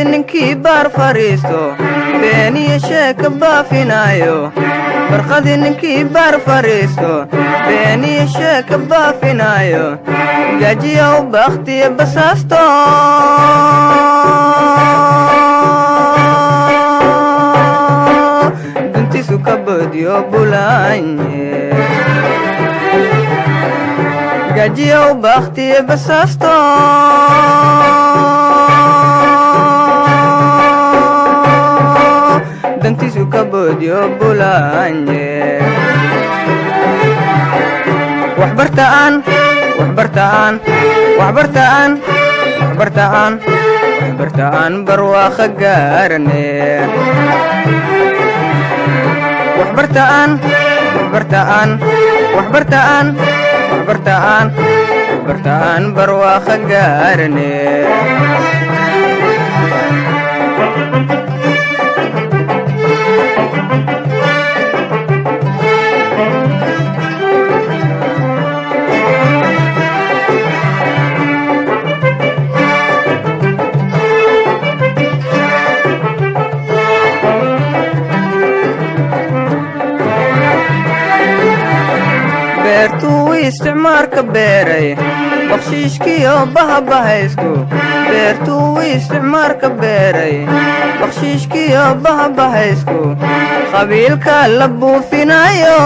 ninkii baar fariisto beeniyo sheeka baafinaayo barqadii ninkii baar fariisto beeniyo sheeka baafinaayo gaajiya u bakhtiya basaasto duntiisu ka boodyo bulaanye gaajiya u bakhtiya basaasto dantiisu ka boodyo bulaanye waxbartaan barwaaqa gaarane waxbartaan barwaaqa gaarane beertuu isticmaarka beeray bakshiishkiyo bahabahaysku beertuu isticmaarka beeray bakshiishkiyo bahabahaysku qabiilka la buufinayo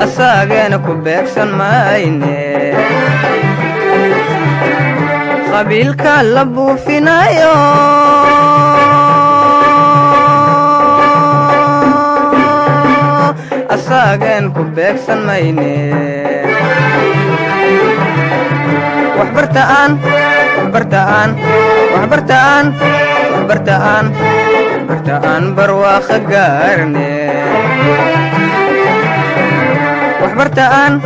asaageena ku beegsan mayne qabiilka la buufinayo asaagen ku beegsan mayne waxbartaan barwaaqa gaarne waxbartaan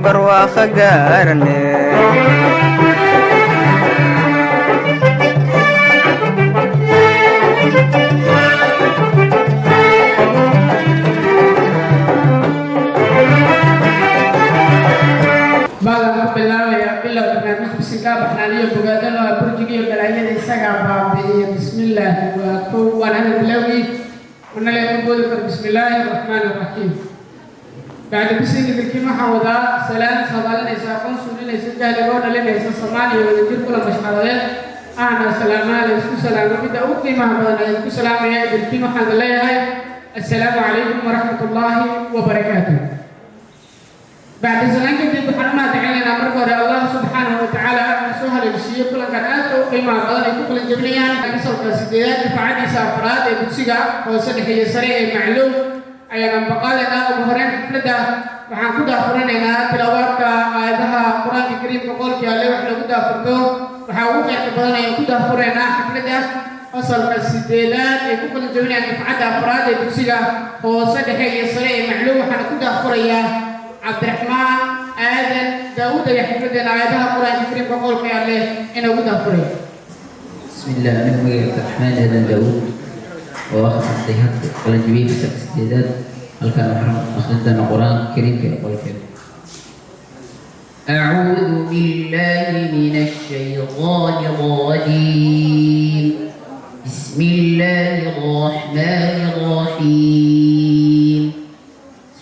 barwaaqa gaarne بسم الله بسم الله الرحمن الرحيم بعد بسم الكلمة حوضا سلام صدال نيسا قنصر نيسا جالبون لنيسا صماني ونجير كل مشحرين أنا سلام عليكم سلام بدأ أوكي محمد عليكم سلام يا الكلمة حمد الله السلام عليكم ورحمة الله وبركاته بعد زمان كنت بحرمات علينا مرقر الله سبحانه وتعالى سهل الشيء كل كرات وقيمة الله كل جبليان كسر السديات فعدي سافرات بتسجع وصدق هي سريع معلوم أيام بقال لنا ومهران فلدا وحن كده فرنا تلاوات هذا القرآن الكريم بقول يا الله وحنا كده فرتو وحاول يعتبرنا كده فرنا فلدا وصل السديات كل جبليان فعدي أفراد بتسجع وصدق هي سريع معلوم وحنا كده فريا عبد الرحمن آدم داود يحفظنا آياتها القرآن الكريم بقول يا الله إنه قد أفري بسم الله أنا عبد الرحمن آدم داود وأخذ الصيحة والجبين في سبع استعداد هل كان محرم أخذنا القرآن الكريم كي أقول كيف أعوذ بالله من الشيطان الرجيم بسم الله الرحمن الرحيم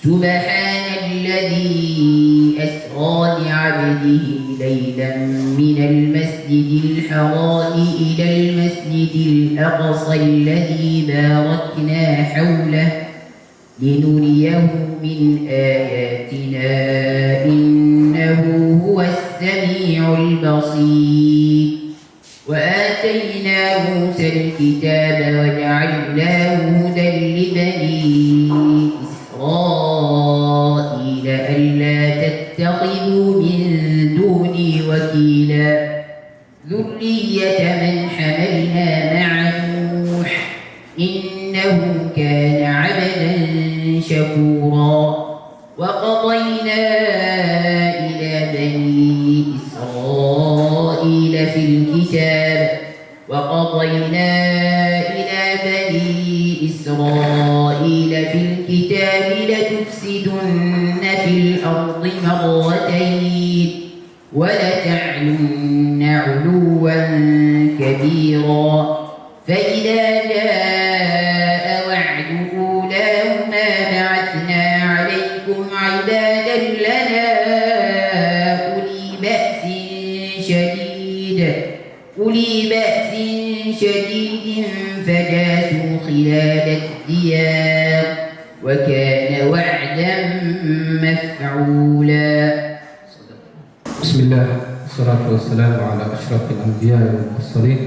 سبحان الذي أسرى بعبده ليلا من المسجد الحرام إلى المسجد الأقصى الذي باركنا حوله لنريه من آياتنا إنه هو السميع البصير وآتينا موسى الكتاب وجعلناه هدى لبني إسرائيل ألا تتخذوا من دوني وكيلا ذرية من حملنا مع نوح إنه كان عبدا شكورا وقضينا إلى بني إسرائيل في الكتاب وقضينا إلى بني إسرائيل في الكتاب الكتاب لتفسدن في الأرض مرتين ولتعلن علوا كبيرا فإذا جاء وعد أولاهما بعثنا عليكم عبادا لنا أولي بأس شديد فجاسوا خلال الديار وكان وعدا مفعولا. بسم الله والصلاة والسلام على أشرف الأنبياء والمرسلين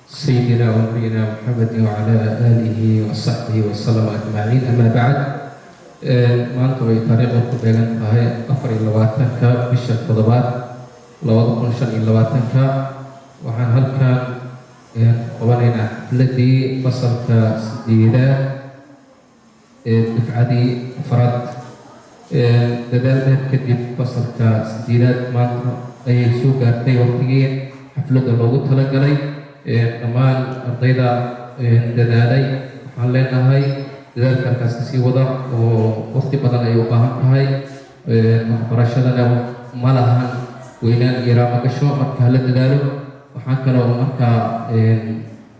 سيدنا ونبينا محمد وعلى آله وصحبه وسلم أجمعين. أما بعد maanta way taariikhda ku beegan tahay 24-ka bisha toddobaad 2025 waxaan halkan qabanaynaa xafladii fasalka 8aad dufcadii afraad dadaal dheer kadib fasalka 8aad maanta ayay soo gaartay waqtigii xafladda loogu talagalay dhammaan ardayda dadaalay waxaan leenahay dadaalka halkaas kasii wada oo waqti badan ay u baahan tahay waxbarashadana ma lahan weynaan iyo raama gasho marka hala dadaalo waxaan kaloo markaa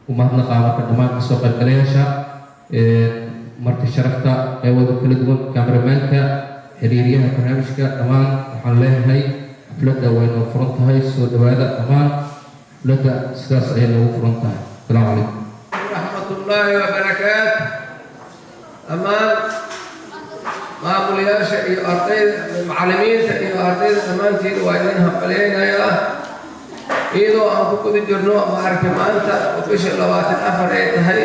u mahadnaqaa marka dhammaan kasoo qaybgalayaasha marka sharafta qeybada kala duwan kameramaanka xiriiryaha barnaamijka dhammaan waxaan leeyahay xafladda way noo furan tahay soo dhawaada dhammaan xafladda sidaas ayay noogu furan tahay. Asalaamu calaykum waraxmatullaahi wabarakaatu. أمان maamulayaasha iyo ardayda macallimiinta iyo ardayda dhammaantiin waa idin hambaleynayaa iyadoo aan ku guda jirno maaragtay maanta bisha 24 ay tahay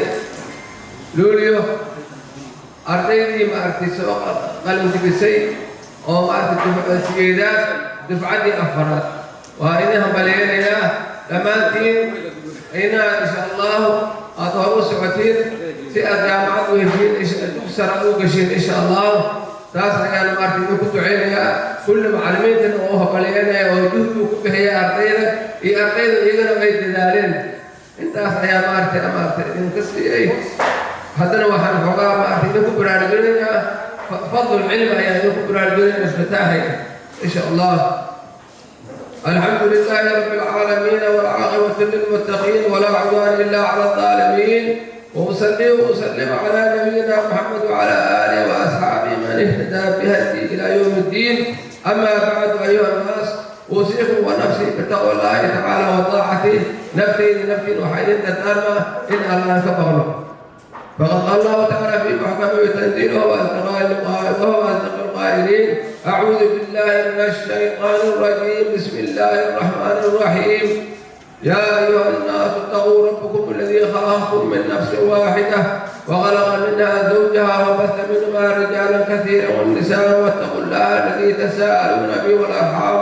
luulyo ardaydii maaragtay soo qalinjibisay oo maaragtay dufcaddii afraad waa idin hambaleynayaa dhammaantiin insha allahu aad hor u socotiin si aad jaamacad u heshiin sare u gashiin insha allahu taas ayaan maaragtay idinku duceynayaa kulli macallimiintana oo hambalyeynaya oo juhdi ku bixiya ardayda iyo ardayda iyagana ay dadaaleen intaas ayaa maaragtay idinka siiyey haddana waxaan xoogaa maaragtay idinku baraarujinayaa fadlul cilmi ayaa idinku baraarujinaya isbitaahaya insha allah. الحمد لله رب العالمين والعاقبة للمتقين ولا عدوان إلا على الظالمين وأصلي وأسلم على نبينا محمد وعلى آله وأصحابه من اهتدى بهديه إلى يوم الدين. أما بعد أيها الناس أوصيكم ونفسي بتقوى الله تعالى وطاعته نفسي لنفسي وحيد الدرمة إن الله كفر فقد قال الله تعالى في محكمه تنزيله وأصدق القائلين أعوذ بالله من الشيطان الرجيم بسم الله الرحمن الرحيم يا أيها الناس اتقوا ربكم الذي خلقكم من نفس واحدة وخلق منها زوجها وبث منهما رجالا كثيرا والنساء واتقوا الله الذي تساءلون به والأرحام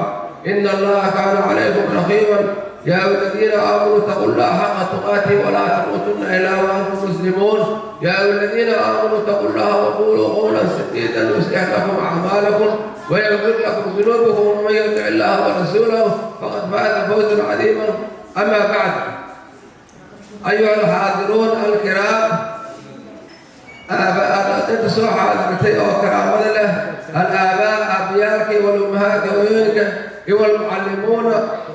إن الله كان عليكم رقيبا يا أيها الذين آمنوا اتقوا الله حق تقاته ولا تموتن إلا وأنتم مسلمون يا أيها الذين آمنوا اتقوا الله وقولوا قولا سديدا يصلح لكم أعمالكم ويغفر لكم ذنوبكم ومن يطع الله ورسوله فقد فاز فوزا عظيما. أما بعد أيها الحاضرون الكرام تسوى حاضرتي وكرام له الآباء أبياك والأمهات وينك والمعلمون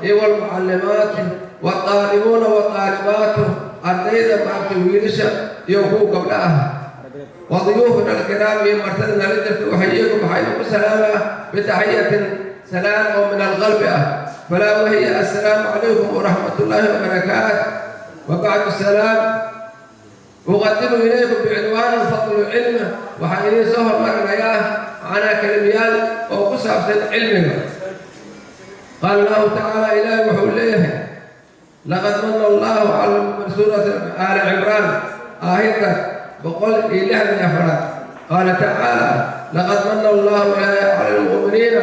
والمعلمات والطالبون والطالبات الذين معك ويرشا يوفوا قبلها وضيوفنا الكرام يمرتدنا لجة أحييكم حيث سلامة بتحية سلام ومن القلب فلا وهي السلام عليكم ورحمة الله وبركاته. وبعد السلام أقدم إليكم بعنوان فضل العلم وحيني سهر مرنا عن كلميان وقصة علمنا. قال الله تعالى إلى وحوليه لقد من الله على سورة آل عمران آية وقل إليه الأفراد قال تعالى لقد من الله على المؤمنين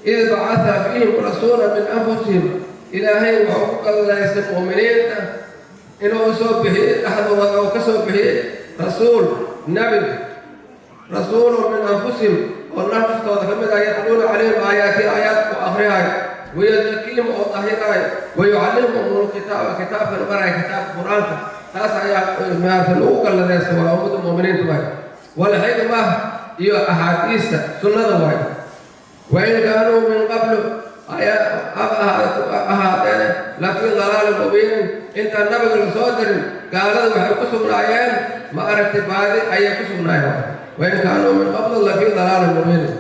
إذ بعث فيهم رسولا من أنفسهم إلهي وحقوق الله يسلم المؤمنين إنه يصوب به أحد وكسب به رسول نبي رسول من أنفسهم والنفس كما يتلون عليهم آيات وآخرها ويزكيهم وطهيرها ويعلمهم الكتاب كتاب البراء كتاب القرآن تاسع ما في الأوقات الذي يستوى أمة المؤمنين تبعي والحكمة هي أحاديث سنة واحد وإن كانوا من قبل أهاتين لفي ضلال مبين أنت النبي الصادر قال وحكسهم العيان ما أردت بعد أي كسهم العيان وإن كانوا من قبل لفي ضلال مبين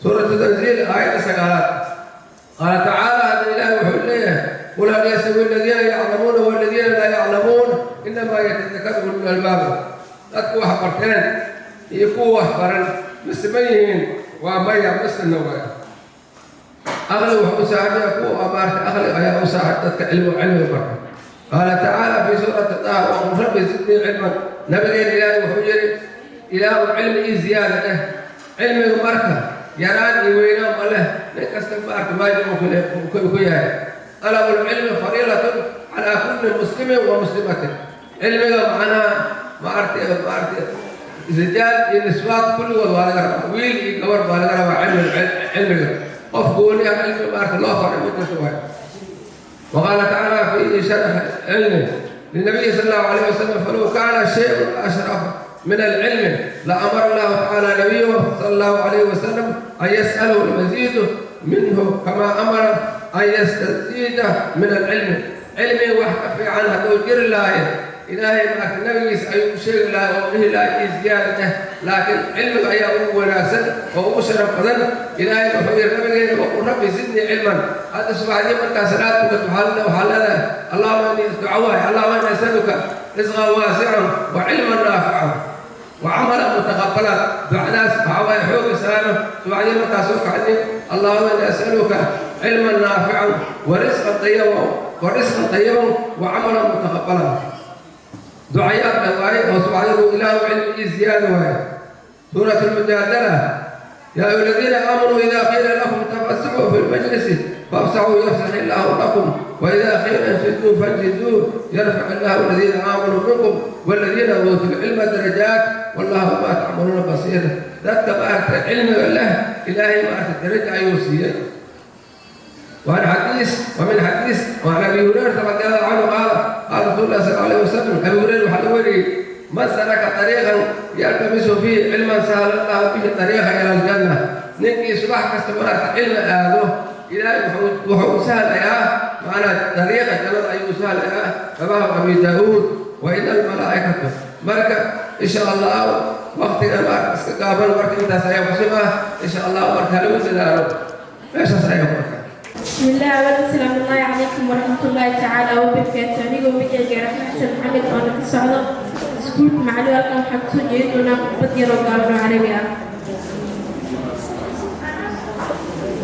سورة التنزيل آية سقالات قال تعالى هذا الإله وحليه قل هل يستوي الذين يعلمون والذين لا يعلمون إنما يتذكر أولو الألباب أتقوا حقرتين يقوا حقرا مسميين وأمية مثل النواه أغلب مساعدة يقوا أمارك أغلب أيها مساعدتك علم البركة قال تعالى في سورة الطه وقل رب زدني علما نبي الإله وحجري إله العلم زيادة علم البركة يراني وينام الله نكستم بارك ما يجمع كل طلب العلم فريضة على كل مسلم ومسلمة علم معنا ما أرتي رجال النسوات كل والوالد ويل يقبر بالغ علم قفقوني علم بارك الله فريضة وقال تعالى في شرح علم للنبي صلى الله عليه وسلم فلو كان شيء أشرف من العلم لأمر الله تعالى نبيه صلى الله عليه وسلم أن يسأله المزيد منه كما أمر أن يستزيد من العلم علمي وحكفي عنها توجر الله إلهي معك النبي يسأل شيء لا وله لا زيادته لكن علمك أي أبو وناسا وأبشر قدر إلهي وحبير نبي وقل ربي زدني علما هذا سبحانه من كسرات وحلنا وحلنا اللهم إني دعوة اللهم إني أسألك رزقا واسعا وعلما نافعا وعملا متقبلا دعنا سبحانه يحوك سلامه سبحانه من كسرك عني اللهم إني أسألك علما نافعا ورزقا طيبا وعملا متقبلا دعيات الآية وسبحانه إله علم زيادة سورة المجادلة يا أيها الذين آمنوا إذا قيل لكم تفسحوا في المجلس فافسحوا يفسح الله لكم وإذا قيل انشدوا فانشدوا يرفع الله الذين آمنوا منكم والذين أوتوا العلم درجات والله ما تعملون بصير ذات بارك العلم الله إلهي ما الدرجة يوصيه ومن حديث وعن ابي هريره رضي الله عنه قال رسول الله صلى الله عليه وسلم ابي هريره حلوري من سلك طريقا يلتمس فيه علما سهل الله به طريقا الى الجنه نكي صباح كاستمرات علم هذا الى وحو سهل يا معنا طريقه الجنه اي سهل يا رواه ابي داود وان الملائكه بركه ان شاء الله وقتنا ما استقابل بركه انت سيحسبها ان شاء الله بركه لنا ايش سيحسبها بسم الله والسلام الله عليكم ورحمة الله تعالى وبركاته. أنا ومجيء حسن محمد وأنا في السعودة سكوت معلومات حتى جيدنا بدي رجال عربية.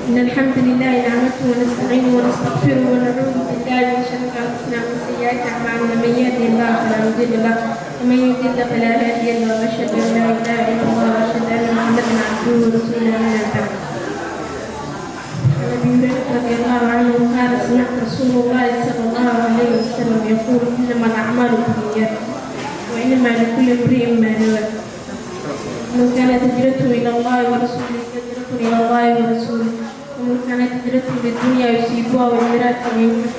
إن الحمد لله نعمته ونستعينه ونستغفره ونعوذ بالله من شرور أنفسنا ومن سيئات أعمالنا من يهده الله فلا مضل له ومن يضلل فلا هادي له وأشهد أن لا إله إلا الله وأشهد أن محمدا عبده ورسوله أما بعد. أبي هريرة رضي الله عنه قال سمعت رسول الله صلى الله عليه وسلم يقول إنما الأعمال بالنيات وإنما لكل امرئ ما نوى من كانت هجرته إلى الله ورسوله فهجرته إلى الله ورسوله ومن كانت هجرته للدنيا يصيبها وامرأة ينكح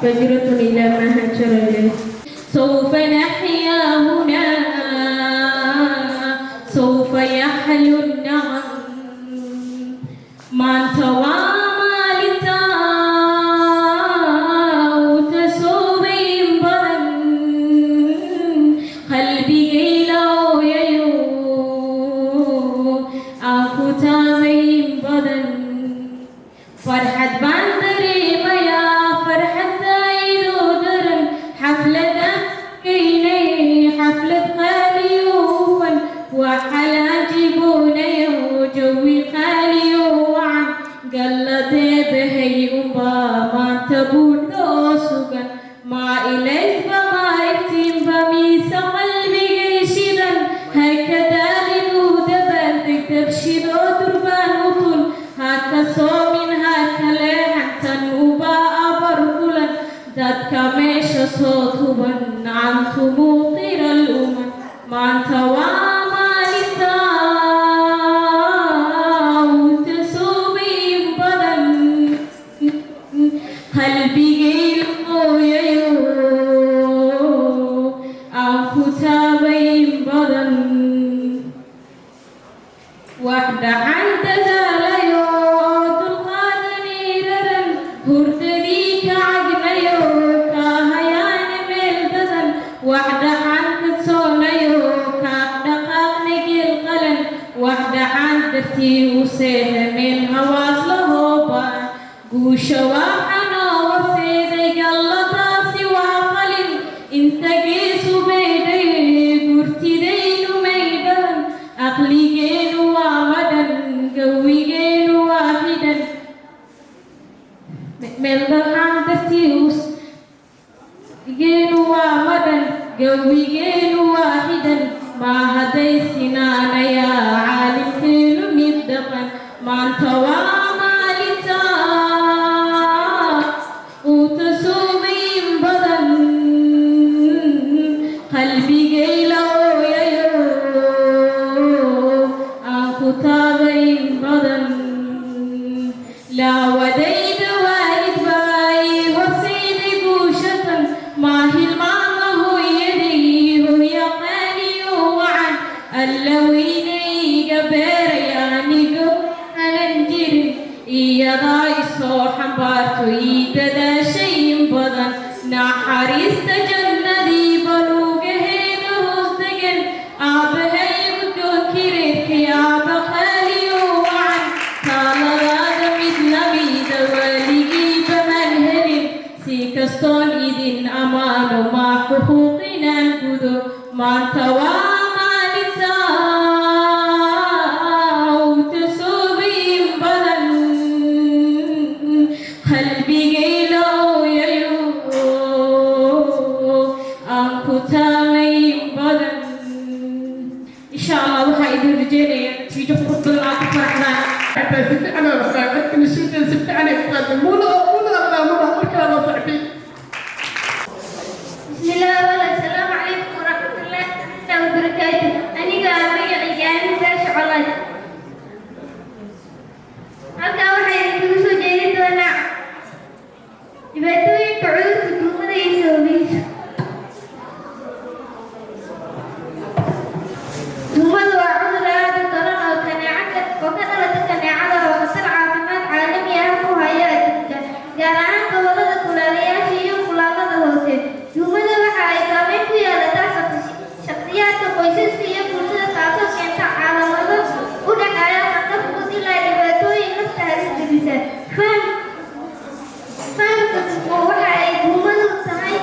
فهجرته إلى ما هاجر إليه. سوف نحيا هنا سوف يحلو النعم من توالى فرحة بندري ميا فرحة زايد ودرن حفلة كيني حفلة قاليون وحلا جيبوني وجوي قاليون قلت بهي ما تبون دوسوغا ما إليك بما يكتم بميس قلبي شدا هكذا لنود بردك تبشد دربان وطول هكا صومين هكا لحن تنوبا أبرقلا ذات كميش صوتبا عن تموطير الأمم ما انت وما لتاو تسوبي بدن قلبي قيل يو أنفتا بين بدن كعقنيو كهيان بالبدن وحدة عنك تصونيو كدقاق نجي القلن وحدة عن درتي وسهم الهواز لهوبا قوشة وحنا وسيدي قلطا سوى قلن انت قيسو بيدي قرتي دين ميدان أقلي جين ومدن قوي جين واحدا من ضحان درتيوس جين ومدن قوي جين واحدا ما هدي سنان يا عالم كل مدقا ما انتوى مالتا وتسومين بدن قلبي قيلو ييو أنكو تابين بدن لا وديد والد باي وسيد قوشة ما هي المعنى هو يدي هو يقاني وعن اللويني قبير يعني قبل إيا ضاي صوحا بارتو إيدا دا شيء بدن نحريس تجندي بلوغه دهوز دقن آبهي بدون كيريك يا بخالي وعن تالا رادا مثل ميدا وليجي بمنهل سيكستون إذن أمان وما حقوقنا الكدو ما انتوى مالتا وتسوبين بدن قلبي قيلو ييو أنكو تامين بدن إن شاء الله وحا إذن رجالي تيجو فرد الله تفرحنا حتى ست أنا بخاف لكن الشيء ست أنا بخاف مولا مركز صعبين. بسم الله والسلام عليكم ورحمة الله وبركاته. أنا قاعدة عيان داش على. halkaa waxay idinku soo jeedin doonaa dhibaatooyinka cudurka duumada iyo sababkiisa. Duumadu waa cudur aad u daran oo ka dhalata kaneecada oo khatar caafimaad caalami ah ku haya adduunka, gaar ahaan gobollada kulaalayaasha iyo kulaalada hoose. Duumada waxa ay saameyn ku yeelataa shakhsiyaadka, qoysaska iyo bulshada, taasoo keenta calaamado u dhexeeya khatar fudud ilaa dhibaatooyin nafta halis gelisa. Fahamka waxa ay duumadu tahay,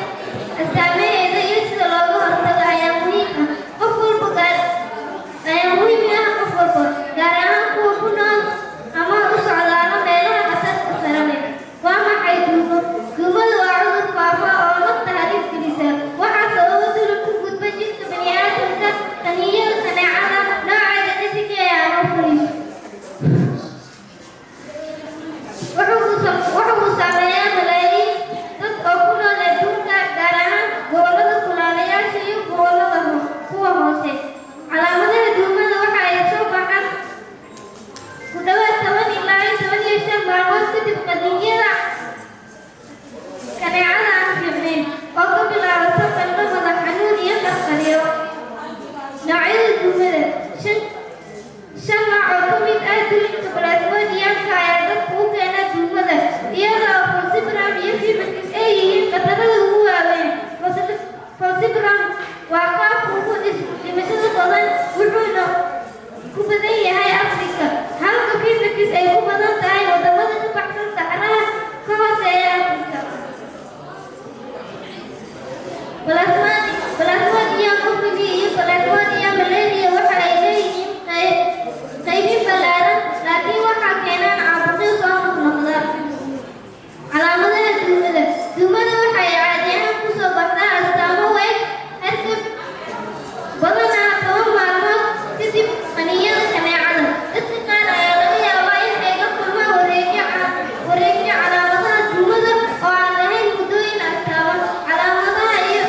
astaamaheeda iyo sida looga hortago ayaa muhiim ah. Qof walba gaar ahaan kuwa ku nool ama u socdaala meelaha khatarta sare leh. Waa maxay duumo? Duumadu waa cudur faafa oo nafta halis gelisa. Waxaa sababa durub ku gudba jirka bani'aadamka, qaniinyada kaneecada nooceeda dheddigga ee Anopheles. Wuxuu saameeyaa malaayiin dad oo ku nool adduunka, gaar ahaan gobollada kulaalayaasha iyo gobollada kuwa hoose. Calaamadaha duumada waxa ay soo baxaan ku dhawaad 10 ilaa 15 maalmood kadib qaniinyada kaneecada aan fiicnayn, oo ka bilaabata qandho, madax xanuun iyo qarqaryo. Noocyada duumada: 5 nooc oo ka mid ah dulinka plasmodiumka ayaa dadka u keena duumada, iyada oo falciparum iyo fibrous ay yihiin khatarada ugu waaweyn. Falciparum waa qaabka ugu dhimashada badan, wuxuuna ku badan yahay Afrika, halka fibrous ay ku badan tahay wadamada ka baxsan Saxaraha ka hooseeya Afrika. Plasmodium ufugi iyo Plasmodium malaria waxa ay leeyihiin qaybin ballaaran, laakiin waxaa keenaan caabuqyo soo noqnoqda. Calaamadaha duumada: duumada waxay caadi ahaan ku soo baxdaa astaamo u eg hargab, badanaa 10 maalmood kadib qaniinyada kaneecada. Dadka qaar ayaa laga yaabaa in ay la kulmaan wareegyo calaamadaha duumada oo aan lahayn muddooyin astaaban. Calaamadaha iyo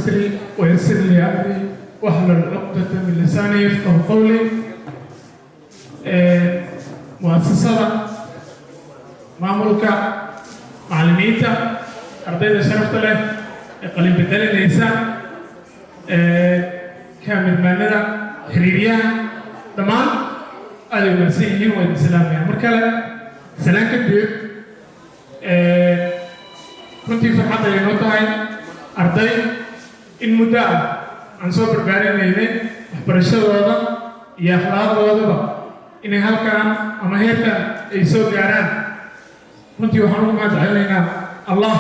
صدري ويسر لي أمري واحلل عقدة من لساني يفقهوا قولي. مؤسسة maamulka macallimiinta ardayda sharafta leh ee qalin bedelinaysa kaamilmaanada xiriiryaha dhammaan aad ay wanaagsan yihiin waa idin salaamaya mar kale salaan kadib runtii farxad ayay noo tahay arday in muddo ah aan soo barbaarinaynay waxbarashadooda iyo akhlaaqdoodaba inay halkaan ama heerkan ay soo gaaraan. runtii waxaan ugu mahadcelinaynaa allah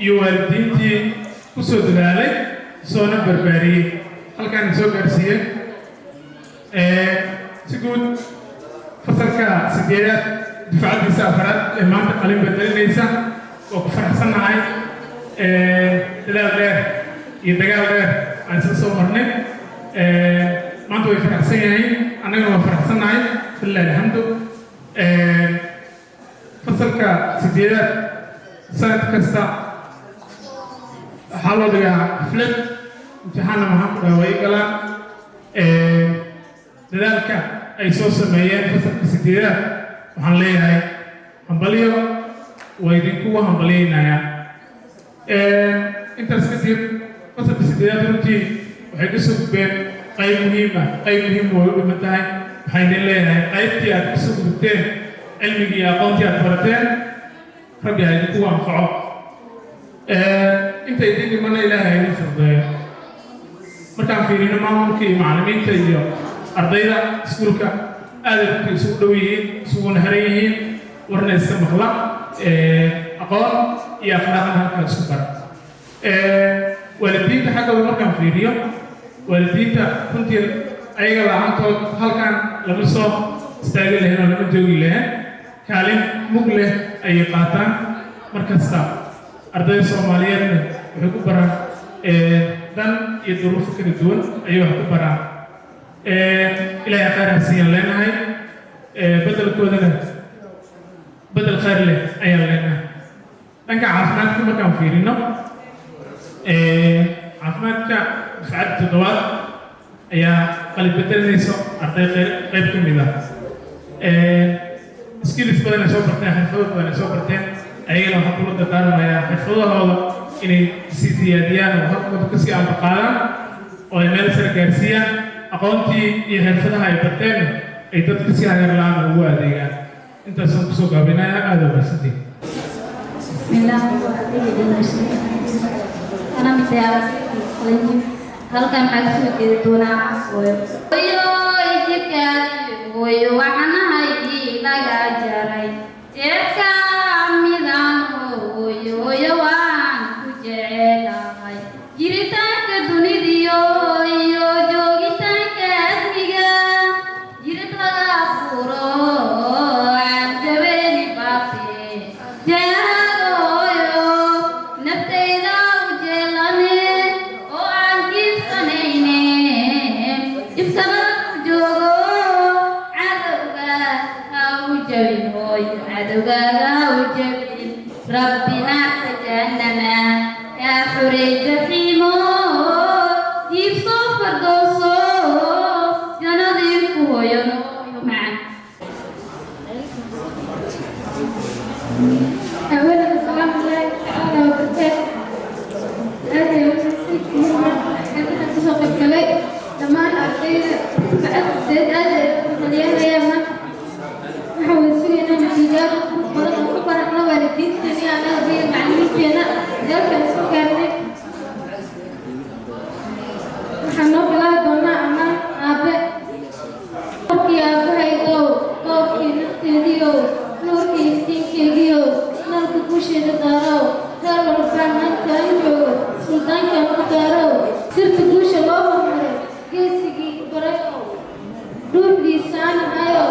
iyo waalidiintii ku soo dadaalay soona barbaariyey halkaan soo gaarsiiyey. si guud fasalka 8aad difacadiisa afraad ee maanta qalin bedelinaysa waa ku faraxsannahay. dadaal dheer iyo dagaal dheer aan isla soo marnay. maanta way faraxsan yahay annagana waa faraxsannahay billahi alxamdu. fasalka 8aad sanad kasta waxaa loo dhigaa xaflad imtixaanna maxaan ku dhaha way galaan. dadaalka ay soo sameeyeen fasalka 8aad waxaan leeyahay hambalyo waa idinkugu hambalyaynayaa. intaas kadib fasalka 8aad runtii waxay ka soo gudbeen qayb muhiim way u dhiman tahay. waxaan idin leeyahay qaybtii aad ka soo gudubteen cilmigii iyo aqoontii aad barateen rabbi ha idinku anfaco. inta idin dhimana ilaahay ha idin fududeeyo. markaan fiirino maamulka iyo macallimiinta iyo ardayda iskuulka aad ay runtii isugu dhow yihiin isuguna haran yihiin warna iska maqla aqoon iyo akhlaaqna halkaa isku bara. waalidiinta xaggooda markaan fiiriyo waalidiinta runtii ayaga la-aantood halkaan lama soo istaagi lahayn oo lama joogi lahayn. kaalin mug leh ayay qaataan markasta. ardayda Soomaaliyeedna waxay ku baraan dan iyo duruufo kala duwan ayay wax ku baraan. ilaahay khayr ha siiyaan leenahay. bedelkoodana bedel khayr leh ayaan leenahay. dhanka caafimaadka markaan fiirino caafimaadka difcadda 7aad ayaa qalin bedelinayso arday qayb ka mid ah. skills badan ay soo barteen xirfado badan ay soo barteen ayagana waxaan kula dardaarmayaa xirfadahooda inay sii siyaadiyaan oo halkooda kasii ambaqaadaan oo ay meel sare gaarsiiyaan. aqoontii iyo xirfadaha ay barteen ay dadka si hagar la-aan ugu adeegaan. intaasaan kusoo gaabinaya aada u mahadsantiin. halkan waxaa soo jeedi doonaa waxanahaydii laga jaray jeedka midaan hooyo waan ku jecelahay jiritaanka dunidiyo iyo joogitaanka admiga jirid laga furo aan jabeeli baaqe jeehadooyo naftayda u jeelane oo aan jiibsanayne ibsana joogo عدوغاغا وجبين ربنا تجننا يا حري جحيمو جيب صفر دوسو جنظيركو ينو معا. أولا السلام عليكم تعالى وبركاته. هذا يوم السيد أنا تسوق الكلي لما أعطينا فأخذت هذا مليان أيام حاول سوينا نتيجة مرة فرحنا والدين تاني على هذه المعلومات فينا ذلك السكر حنا كلا دونا أما أبى كي أبى يدو كي نتيجيو نور كي استيكيو نور كوشي ندارو كارو فانا كايو سلطان كم كارو سرت كوش الله مرة كيسي بريء دور لسان أيو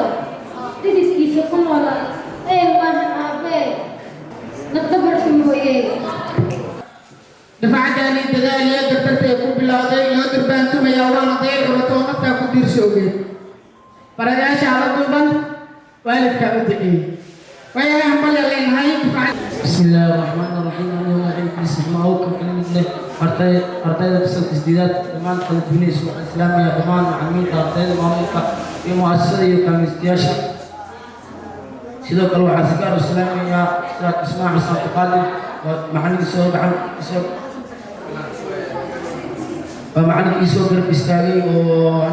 تدريس كم ولا ما أبى نقدر سمويه دفعتني تدالي دربت يقول بالله لا دربان ثم يوان غير وتوقف تقدير شوقي فرجع شعر دوبان والد كأودي ويا هم بلي لين هاي بسم الله الرحمن الرحيم. أنا وعليكم السلام عليكم. ardayda fasalka sideedaad dhammaan kala duwanaysa waxaa islaamaya dhammaan macallimiinta ardayda maamulka iyo mu'asasada iyo kaamistayaasha sidoo kale waxaa si gaar u islaamaya ustaad ismaaciil xasan abdiqaadir waa macallinkii soo garab istaagay oo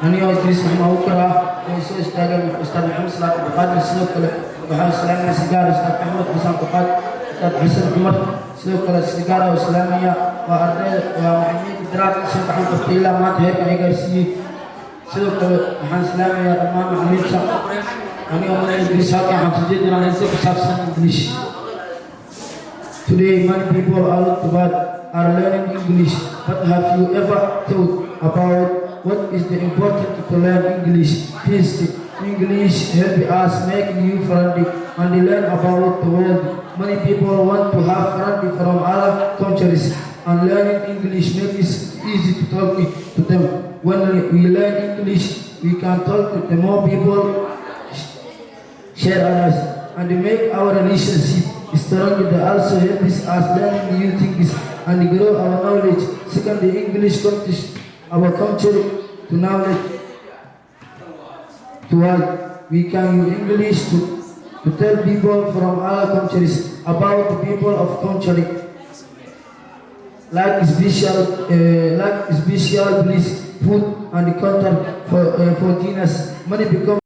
anigoo idriis maxamed abubakar ah oo soo istaagay ustaad maxamed salaad abdiqaadir sidoo kale waxaa islaamaya si gaar ustaad maxamed xasan abdiqaadir ustaad xasan cumar sidoo kale si gaar ah islaamaya waa ardayda waa macallimiinta daraad soo gacan qabtay ilaa maanta heerka ay gaarsiiyey sidoo kale waxaan islaamayaa dhammaan macallimiinta anigoo magaca idriis halkan waxaan soo jeedinaa in si ku saabsan English. Today many people are learning English, but have you ever thought about what is the important to learn English? First, English help us make new friends and learn about the world. Many people want to have friends from other countries, and learning English makes it easy to talk to them. When we learn English, we can talk to more people, share us, and make our relationship strong. It also helps us learn new things and grow our knowledge. Second, the English comes our culture to knowledge. To us, we can use English to tell people from other countries about the people of country, like special bliss, food and content for dinners. Money become